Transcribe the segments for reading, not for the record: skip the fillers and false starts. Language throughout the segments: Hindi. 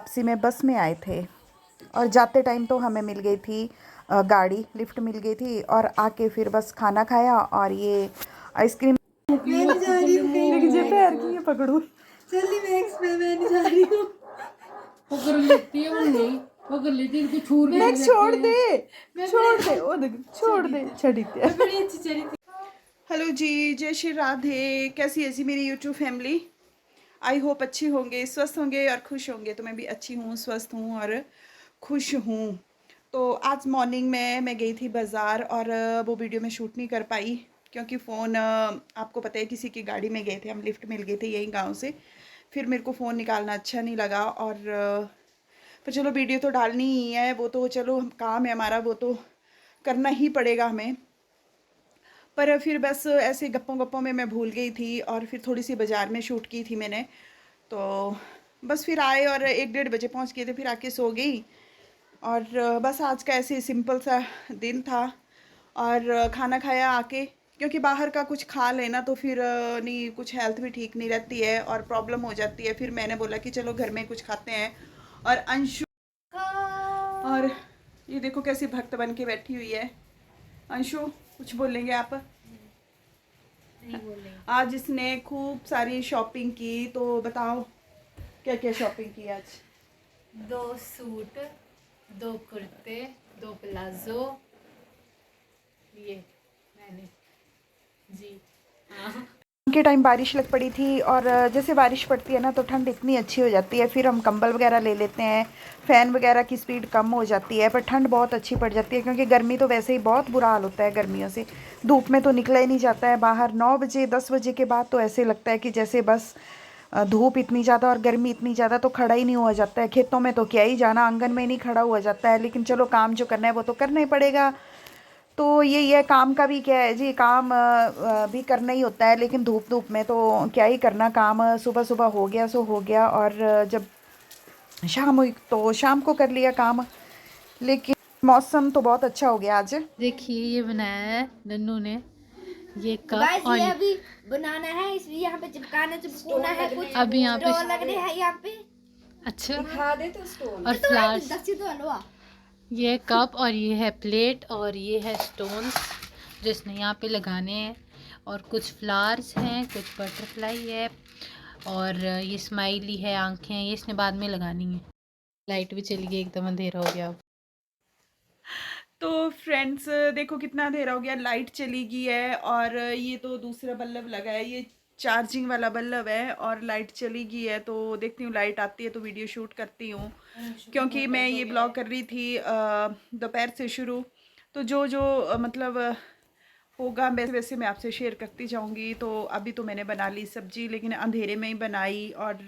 वापसी में बस में आए थे और जाते टाइम तो हमें मिल गई थी गाड़ी, लिफ्ट मिल गई थी और आके फिर बस खाना खाया और ये आइसक्रीम। मैं नहीं जा रही हूँ कहीं मुझे पैर की पकड़ू चली मैक्स पे मैं नहीं जा रही हूँ पकड़ लेती है वो नहीं पकड़ लेती है इनको छूर के छोड़ दे मैं छोड़ दे ओ देख छोड़ दे छड़ी दे। मैं बड़ी अच्छी चली थी। हेलो जी, जय श्री राधे। कैसी ऐसी मेरी यूट्यूब फैमिली, आई होप अच्छी होंगे, स्वस्थ होंगे और खुश होंगे। तो मैं भी अच्छी हूँ, स्वस्थ हूँ और खुश हूँ। तो आज मॉर्निंग में मैं गई थी बाज़ार और वो वीडियो में शूट नहीं कर पाई क्योंकि फ़ोन आपको पता है किसी की गाड़ी में गए थे हम, लिफ्ट मिल गई थी यही गांव से। फिर मेरे को फ़ोन निकालना अच्छा नहीं लगा और पर चलो वीडियो तो डालनी ही है, वो तो चलो काम है हमारा, वो तो करना ही पड़ेगा हमें। पर फिर बस ऐसे गप्पों गप्पों में मैं भूल गई थी और फिर थोड़ी सी बाज़ार में शूट की थी मैंने। तो बस फिर आए और 1-1:30 बजे पहुंच गए थे, फिर आके सो गई। और बस आज का ऐसे सिंपल सा दिन था और खाना खाया आके, क्योंकि बाहर का कुछ खा लेना तो फिर नहीं, कुछ हेल्थ भी ठीक नहीं रहती है और प्रॉब्लम हो जाती है। फिर मैंने बोला कि चलो घर में कुछ खाते हैं। और अंशु और ये देखो कैसी भक्त बन के बैठी हुई है। अंशु कुछ बोलेंगे आप? आज इसने खूब सारी शॉपिंग की, तो बताओ क्या क्या शॉपिंग की आज? 2 सूट 2 कुर्ते 2 प्लाजो ये मैंने जी हाँ। के टाइम बारिश लग पड़ी थी और जैसे बारिश पड़ती है ना तो ठंड इतनी अच्छी हो जाती है, फिर हम कंबल वगैरह ले लेते हैं, फ़ैन वगैरह की स्पीड कम हो जाती है, पर ठंड बहुत अच्छी पड़ जाती है क्योंकि गर्मी तो वैसे ही बहुत बुरा हाल होता है गर्मियों से। धूप में तो निकला ही नहीं जाता है बाहर। 9 बजे 10 बजे के बाद तो ऐसे लगता है कि जैसे बस धूप इतनी ज़्यादा और गर्मी इतनी ज़्यादा तो खड़ा ही नहीं हुआ जाता है। खेतों में तो क्या ही जाना, आंगन में नहीं खड़ा हुआ जाता है, लेकिन चलो काम जो करना है वो तो करना ही पड़ेगा। तो यही है, काम का भी क्या है जी, काम भी करना ही होता है, लेकिन धूप धूप में तो क्या ही करना काम। सुबह सुबह हो गया सो हो गया और जब शाम हुई तो शाम को कर लिया काम। लेकिन मौसम तो बहुत अच्छा हो गया आज। देखिए ये बनाया है नन्नू ने, ये कप गाइस और ये अभी बनाना है, इसलिए यहाँ पे चिपकाना चिपकाना है कुछ अभी यहाँ पे स्टोन लग रहे हैं यहाँ पे। अच्छा दिखा दे तो स्टोन और फ्लावर्स। दक्षिण तो हलवा। ये कप और ये है प्लेट और ये है स्टोन्स जो इसने यहाँ पे लगाने हैं, और कुछ फ्लावर्स हैं, कुछ बटरफ्लाई है और ये स्माइली है, आंखें ये इसने बाद में लगानी है। लाइट भी चली गई, एकदम अंधेरा हो गया अब। तो फ्रेंड्स देखो कितना अंधेरा हो गया, लाइट चली गई है और ये तो दूसरा बल्ब लगा है, ये चार्जिंग वाला बल्ब है और लाइट चली गई है। तो देखती हूँ लाइट आती है तो वीडियो शूट करती हूँ, क्योंकि मैं ये ब्लॉग कर रही थी दोपहर से शुरू। तो जो जो मतलब होगा वैसे वैसे मैं आपसे शेयर करती जाऊंगी। तो अभी तो मैंने बना ली सब्जी, लेकिन अंधेरे में ही बनाई और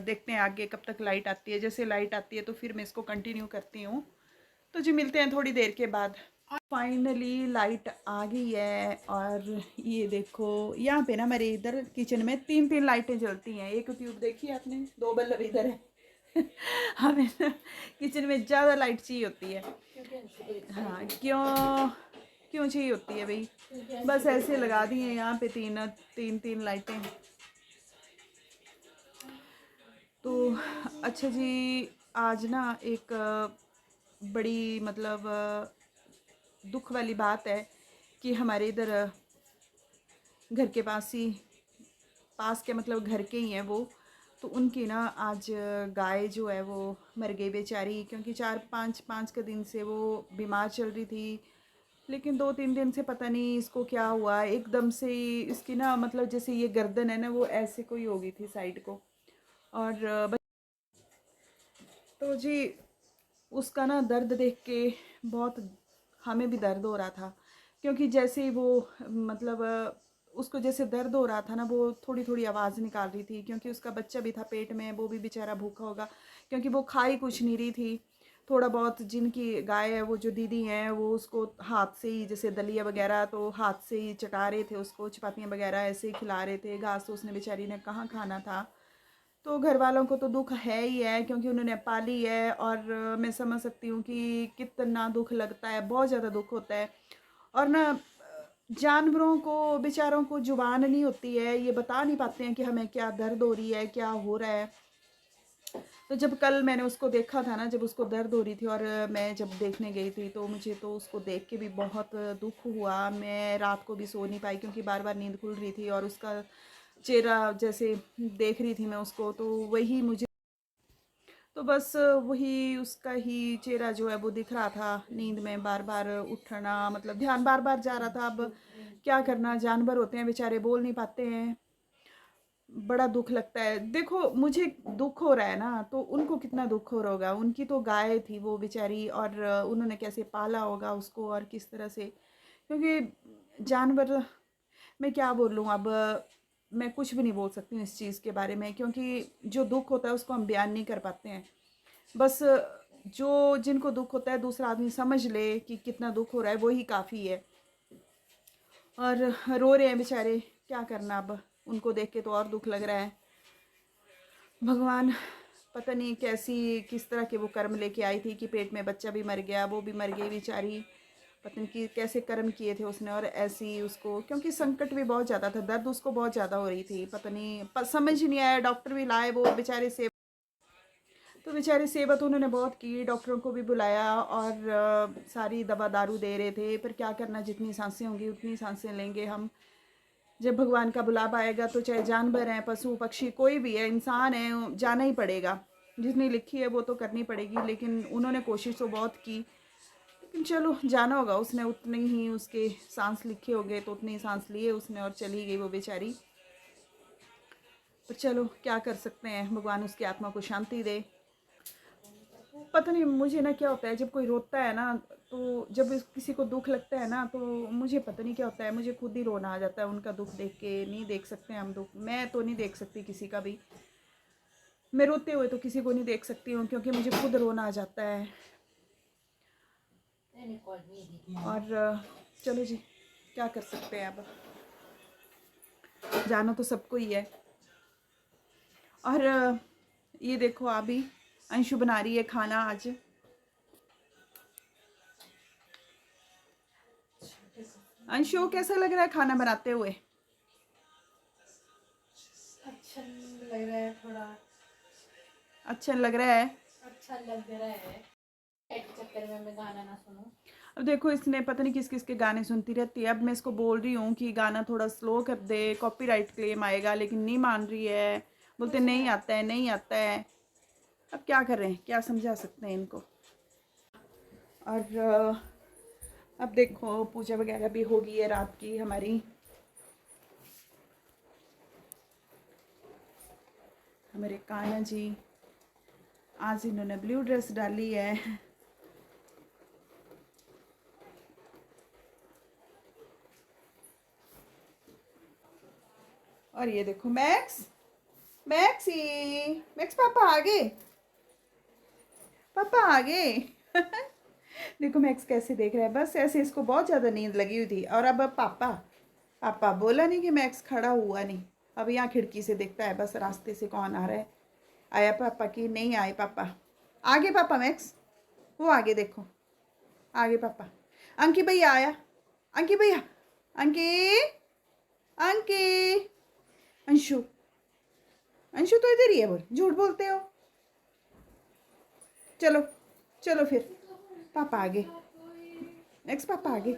देखते हैं आगे कब तक लाइट आती है। जैसे लाइट आती है तो फिर मैं इसको कंटिन्यू करती हूँ। तो जी मिलते हैं थोड़ी देर के बाद। फाइनली लाइट आ गई है और ये देखो यहाँ पे ना मेरे इधर किचन में 3-3 लाइटें जलती हैं। एक ट्यूब देखी आपने, 2 बल्ब इधर है। हमें ना किचन में ज़्यादा लाइट चाहिए होती है। हाँ क्यों क्यों चाहिए होती है भाई, बस ऐसे लगा दी हैं यहाँ पे 3 लाइटें। तो अच्छा जी, आज ना एक बड़ी मतलब दुख वाली बात है कि हमारे इधर घर के पास के मतलब घर के ही हैं वो, तो उनकी ना आज गाय जो है वो मर गई बेचारी, क्योंकि 4-5 के दिन से वो बीमार चल रही थी। लेकिन 2-3 दिन से पता नहीं इसको क्या हुआ, एकदम से ही इसकी ना मतलब जैसे ये गर्दन है ना वो ऐसे कोई हो गई थी साइड को। और तो जी उसका ना दर्द देख के बहुत हमें भी दर्द हो रहा था, क्योंकि जैसे ही वो मतलब उसको जैसे दर्द हो रहा था ना, वो थोड़ी थोड़ी आवाज़ निकाल रही थी, क्योंकि उसका बच्चा भी था पेट में, वो भी बेचारा भूखा होगा, क्योंकि वो खा ही कुछ नहीं रही थी। थोड़ा बहुत जिनकी गाय है वो जो दीदी हैं वो उसको हाथ से ही जैसे दलिया वगैरह तो हाथ से ही चटा रहे थे, उसको चपातियाँ वगैरह ऐसे ही खिला रहे थे। घास तो उसने बेचारी ने कहाँ खाना था। तो घर वालों को तो दुख है ही है, क्योंकि उन्होंने पाली है और मैं समझ सकती हूँ कि कितना दुख लगता है, बहुत ज़्यादा दुख होता है। और ना जानवरों को बेचारों को जुबान नहीं होती है, ये बता नहीं पाते हैं कि हमें क्या दर्द हो रही है, क्या हो रहा है। तो जब कल मैंने उसको देखा था ना, जब उसको दर्द हो रही थी और मैं जब देखने गई थी, तो मुझे तो उसको देख के भी बहुत दुख हुआ। मैं रात को भी सो नहीं पाई क्योंकि बार बार नींद खुल रही थी और उसका चेहरा जैसे देख रही थी मैं उसको, तो वही मुझे, तो बस वही उसका ही चेहरा जो है वो दिख रहा था नींद में, बार बार उठना, मतलब ध्यान बार बार जा रहा था। अब क्या करना, जानवर होते हैं बेचारे, बोल नहीं पाते हैं, बड़ा दुख लगता है। देखो मुझे दुख हो रहा है ना, तो उनको कितना दुख हो रहा होगा। उनकी तो गाय थी वो बेचारी, और उन्होंने कैसे पाला होगा उसको और किस तरह से, क्योंकि जानवर, मैं क्या बोलूँ अब, मैं कुछ भी नहीं बोल सकती हूँ इस चीज़ के बारे में, क्योंकि जो दुख होता है उसको हम बयान नहीं कर पाते हैं। बस जो जिनको दुख होता है दूसरा आदमी समझ ले कि कितना दुख हो रहा है, वही काफ़ी है। और रो रहे हैं बेचारे, क्या करना अब, उनको देख के तो और दुख लग रहा है। भगवान पता नहीं कैसी किस तरह के वो कर्म लेके आई थी कि पेट में बच्चा भी मर गया, वो भी मर गई बेचारी, पता नहीं कि कैसे कर्म किए थे उसने। और ऐसी उसको, क्योंकि संकट भी बहुत ज़्यादा था, दर्द उसको बहुत ज़्यादा हो रही थी, पता नहीं समझ ही नहीं आया। डॉक्टर भी लाए वो बेचारे से, तो बेचारे सेवा तो उन्होंने बहुत की, डॉक्टरों को भी बुलाया और सारी दवा दारू दे रहे थे, पर क्या करना, जितनी सांसें होंगी उतनी सांसें लेंगे हम। जब भगवान का बुलावा आएगा तो चाहे जानवर हैं, पशु पक्षी, कोई भी है, इंसान है, जाना ही पड़ेगा। जितनी लिखी है वो तो करनी पड़ेगी, लेकिन उन्होंने कोशिश तो बहुत की, लेकिन चलो जाना होगा उसने, उतने ही उसके सांस लिखे हो गए तो उतने ही सांस लिए उसने और चली गई वो बेचारी। पर चलो क्या कर सकते हैं, भगवान उसकी आत्मा को शांति दे। पता नहीं मुझे ना क्या होता है, जब कोई रोता है ना, तो जब किसी को दुख लगता है ना, तो मुझे पता नहीं क्या होता है, मुझे खुद ही रोना आ जाता है उनका दुख देख के। नहीं देख सकते हम दुख, मैं तो नहीं देख सकती किसी का भी, मैं रोते हुए तो किसी को नहीं देख सकती हूँ, क्योंकि मुझे खुद रोना आ जाता है। और चलो जी, क्या कर सकते हैं अब, जाना तो सबको ही है। और ये देखो अभी अंशु बना रही है खाना आज। अंशु कैसा लग रहा है खाना बनाते हुए? अच्छा लग रहा है, थोड़ा अच्छा लग रहा है। अच्छा लग रहा है, एक चक्कर में मैं गाना ना सुनूं। अब देखो इसने पता नहीं किस किस के गाने सुनती रहती है। अब मैं इसको बोल रही हूँ कि गाना थोड़ा स्लो कर दे, कॉपीराइट क्लेम आएगा, लेकिन नहीं मान रही है, बोलते नहीं आता है, नहीं आता है। अब क्या करें, क्या समझा सकते हैं इनको। और अब देखो पूजा वगैरह भी हो गई है रात की हमारी। हमारे कान्हा जी आज इन्होंने ब्लू ड्रेस डाली है। और ये देखो मैक्स, मैक्स पापा आ गए, पापा आ गए। देखो मैक्स कैसे देख रहा है, बस ऐसे इसको बहुत ज़्यादा नींद लगी हुई थी। और अब पापा, पापा बोला नहीं कि मैक्स खड़ा हुआ नहीं, अब यहाँ खिड़की से देखता है बस रास्ते से कौन आ रहा है। आया पापा कि नहीं आए पापा? आगे पापा मैक्स, वो आगे देखो, आगे पापा। अंकी भैया आया, अंकी भैया, अंकी, अंकी, अंशु, अंशु तो इधर ही है, बोल झूठ बोलते हो। चलो चलो फिर पापा आगे, नेक्स्ट पापा आगे।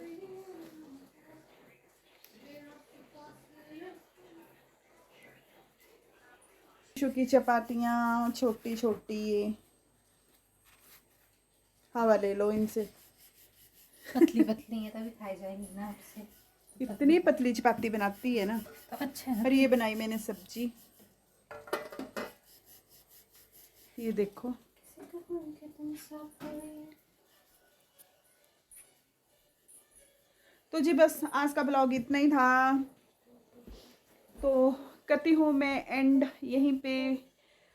अंशु की चपातियाँ छोटी छोटी, हवा ले लो इनसे। पतली पतली है तभी खाई जाएंगी ना आपसे। इतनी पतली चपाती बनाती है ना। तो अच्छा है। और ये बनाई मैंने सब्जी, ये देखो। तो जी बस आज का ब्लॉग इतना ही था, तो करती हूँ मैं एंड यहीं पे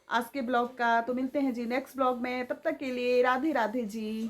आज के ब्लॉग का। तो मिलते हैं जी नेक्स्ट ब्लॉग में, तब तक के लिए राधे राधे जी।